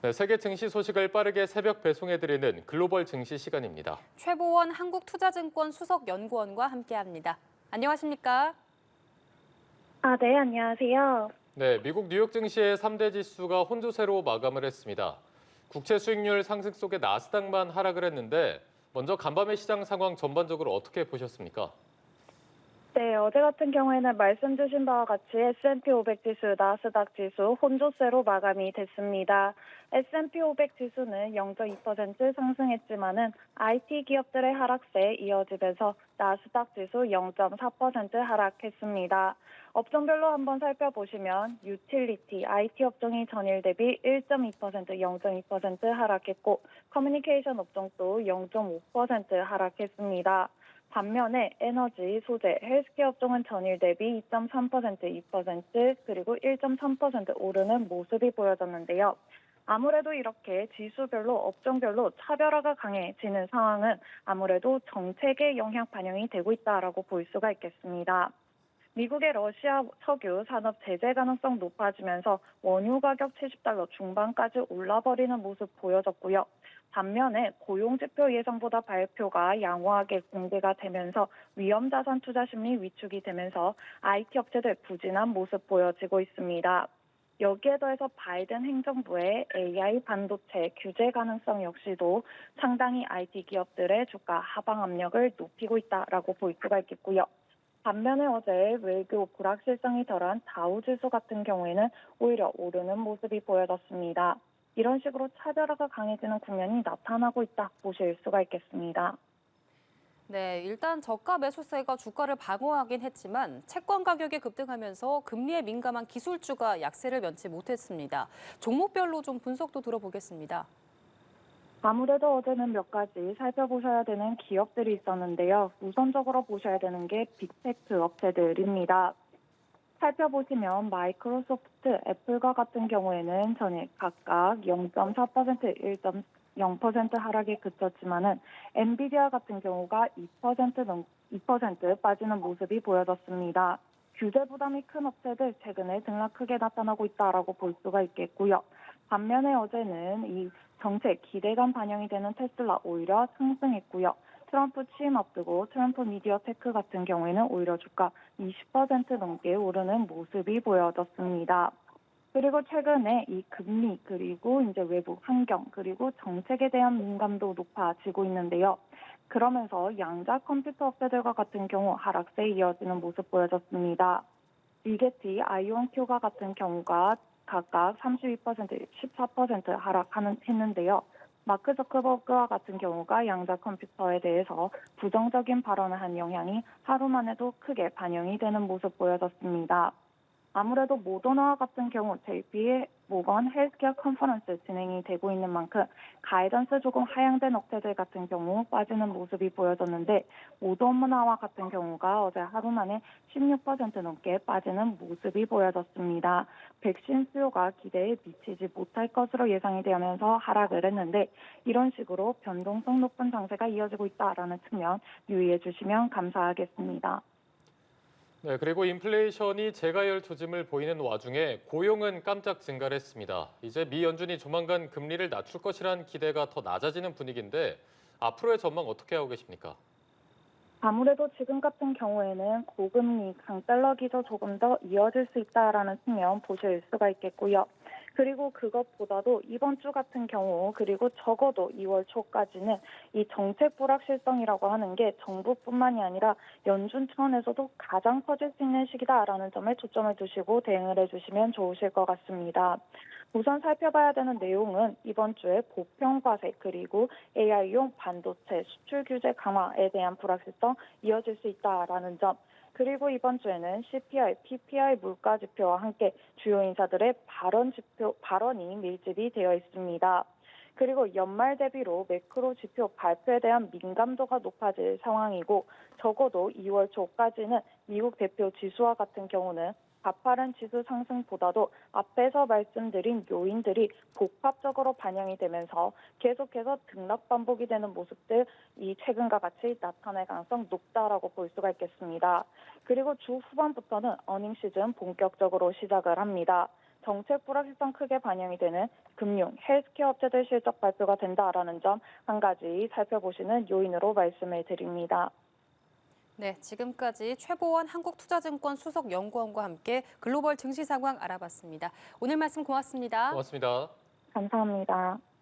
네, 세계 증시 소식을 빠르게 새벽 배송해드리는 글로벌 증시 시간입니다. 최보원 한국투자증권 수석연구원과 함께합니다. 안녕하십니까? 네, 안녕하세요. 네, 미국 뉴욕 증시의 3대 지수가 혼조세로 마감을 했습니다. 국채 수익률 상승 속에 나스닥만 하락을 했는데 먼저 간밤의 시장 상황 전반적으로 어떻게 보셨습니까? 네, 어제 같은 경우에는 말씀 주신 바와 같이 S&P 500 지수, 나스닥 지수 혼조세로 마감이 됐습니다. S&P 500 지수는 0.2% 상승했지만은 IT 기업들의 하락세에 이어지면서 나스닥 지수 0.4% 하락했습니다. 업종별로 한번 살펴보시면 유틸리티, IT 업종이 전일 대비 1.2%, 0.2% 하락했고 커뮤니케이션 업종도 0.5% 하락했습니다. 반면에 에너지, 소재, 헬스케어 업종은 전일 대비 2.3%, 2% 그리고 1.3% 오르는 모습이 보여졌는데요. 아무래도 이렇게 지수별로 업종별로 차별화가 강해지는 상황은 아무래도 정책의 영향 반영이 되고 있다라고 볼 수가 있겠습니다. 미국의 러시아 석유 산업 제재 가능성 높아지면서 원유 가격 70달러 중반까지 올라버리는 모습 보여졌고요. 반면에 고용지표 예상보다 발표가 양호하게 공개가 되면서 위험자산 투자 심리 위축이 되면서 IT 업체들 부진한 모습 보여지고 있습니다. 여기에 더해서 바이든 행정부의 AI 반도체 규제 가능성 역시도 상당히 IT 기업들의 주가 하방 압력을 높이고 있다라고 볼 수가 있겠고요. 반면에 어제 외교 불확실성이 덜한 다우지수 같은 경우에는 오히려 오르는 모습이 보여졌습니다. 이런 식으로 차별화가 강해지는 국면이 나타나고 있다 보실 수가 있겠습니다. 네, 일단 저가 매수세가 주가를 방어하긴 했지만 채권 가격이 급등하면서 금리에 민감한 기술주가 약세를 면치 못했습니다. 종목별로 좀 분석도 들어보겠습니다. 아무래도 어제는 몇 가지 살펴보셔야 되는 기업들이 있었는데요. 우선적으로 보셔야 되는 게 빅테크 업체들입니다. 살펴보시면 마이크로소프트, 애플과 같은 경우에는 전일 각각 0.4%, 1.0% 하락에 그쳤지만은 엔비디아 같은 경우가 2% 빠지는 모습이 보여졌습니다. 규제 부담이 큰 업체들 최근에 등락 크게 나타나고 있다라고 볼 수가 있겠고요. 반면에 어제는 이 정책 기대감 반영이 되는 테슬라 오히려 상승했고요. 트럼프 취임 앞두고 트럼프 미디어 테크 같은 경우에는 오히려 주가 20% 넘게 오르는 모습이 보여졌습니다. 그리고 최근에 이 금리 그리고 이제 외부 환경 그리고 정책에 대한 민감도 높아지고 있는데요. 그러면서 양자 컴퓨터 업체들과 같은 경우 하락세에 이어지는 모습 보여졌습니다. 리게티, 아이온큐가 같은 경우가 각각 32%, 14% 하락했는데요. 마크 저커버그와 같은 경우가 양자 컴퓨터에 대해서 부정적인 발언을 한 영향이 하루 만에도 크게 반영이 되는 모습 보여졌습니다. 아무래도 모더나와 같은 경우 JP 모건 헬스케어 컨퍼런스 진행이 되고 있는 만큼 가이던스 조금 하향된 업체들 같은 경우 빠지는 모습이 보여졌는데 모더나와 같은 경우가 어제 하루 만에 16% 넘게 빠지는 모습이 보여졌습니다. 백신 수요가 기대에 미치지 못할 것으로 예상이 되면서 하락을 했는데 이런 식으로 변동성 높은 장세가 이어지고 있다라는 측면 유의해 주시면 감사하겠습니다. 네, 그리고 인플레이션이 재가열 조짐을 보이는 와중에 고용은 깜짝 증가를 했습니다. 이제 미 연준이 조만간 금리를 낮출 것이란 기대가 더 낮아지는 분위기인데 앞으로의 전망 어떻게 하고 계십니까? 아무래도 지금 같은 경우에는 고금리, 강달러 기조 조금 더 이어질 수 있다라는 측면 보실 수가 있겠고요. 그리고 그것보다도 이번 주 같은 경우 그리고 적어도 2월 초까지는 이 정책 불확실성이라고 하는 게 정부뿐만이 아니라 연준 차원에서도 가장 커질 수 있는 시기다라는 점에 초점을 두시고 대응을 해주시면 좋으실 것 같습니다. 우선 살펴봐야 되는 내용은 이번 주에 보편과세 그리고 AI용 반도체 수출 규제 강화에 대한 불확실성 이어질 수 있다라는 점. 그리고 이번 주에는 CPI, PPI 물가 지표와 함께 주요 인사들의 발언이 밀집이 되어 있습니다. 그리고 연말 대비로 매크로 지표 발표에 대한 민감도가 높아질 상황이고 적어도 2월 초까지는 미국 대표 지수와 같은 경우는 가파른 지수 상승보다도 앞에서 말씀드린 요인들이 복합적으로 반영이 되면서 계속해서 등락 반복이 되는 모습들이 최근과 같이 나타날 가능성 높다라고 볼 수가 있겠습니다. 그리고 주 후반부터는 어닝 시즌 본격적으로 시작을 합니다. 정책 불확실성 크게 반영이 되는 금융, 헬스케어 업체들 실적 발표가 된다라는 점 한 가지 살펴보시는 요인으로 말씀을 드립니다. 네, 지금까지 최보원 한국투자증권 수석연구원과 함께 글로벌 증시 상황 알아봤습니다. 오늘 말씀 고맙습니다. 고맙습니다. 감사합니다.